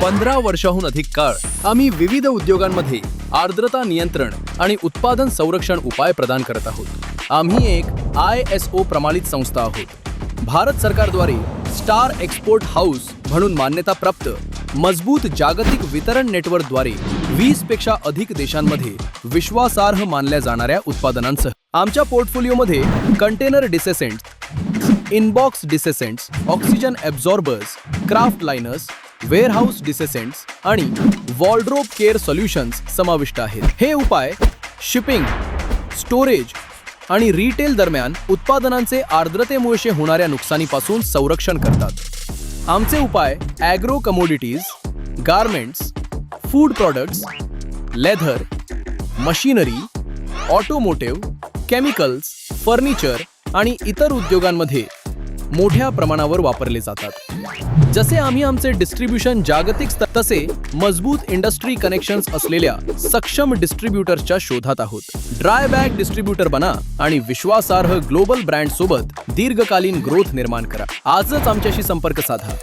15 वर्षाहून अधिक काळ आम्ही विविध उद्योगांमध्ये आर्द्रता नियंत्रण आणि उत्पादन संरक्षण उपाय प्रदान करत आहोत। आम्ही एक ISO प्रमाणित संस्था आहोत। भारत सरकारद्वारे स्टार एक्सपोर्ट हाऊस म्हणून मान्यताप्राप्त मजबूत जागतिक वितरण नेटवर्कद्वारे 20 पेक्षा अधिक देशांमध्ये विश्वासार्ह मानल्या जाणाऱ्या उत्पादनांसह आमच्या पोर्टफोलिओमध्ये container desiccants, inbox desiccants, oxygen absorbers, kraft liners, warehouse desiccants आणि वॉर्डरोब केअर सोल्युशन्स समाविष्ट आहेत। हे उपाय शिपिंग, स्टोरेज आणि रिटेल दरम्यान उत्पादनांचे आर्द्रतेमुळे होणाऱ्या नुकसानीपासून संरक्षण करतात। आमचे उपाय agro commodities, garments, food products, leather, machinery, automotive, chemicals, furniture आणि इतर उद्योगांमध्ये मोठ्या प्रमाणावर वापरले जातात। जसे आम्ही आमचे डिस्ट्रीब्युशन जागतिक तसे मजबूत इंडस्ट्री कनेक्शन्स असलेल्या सक्षम डिस्ट्रीब्युटर्सच्या शोधात आहोत। ड्राय बॅग डिस्ट्रीब्युटर बना आणि विश्वासार्ह ग्लोबल ब्रँड सोबत दीर्घकालीन ग्रोथ निर्माण करा। आजच आमच्याशी संपर्क साधा।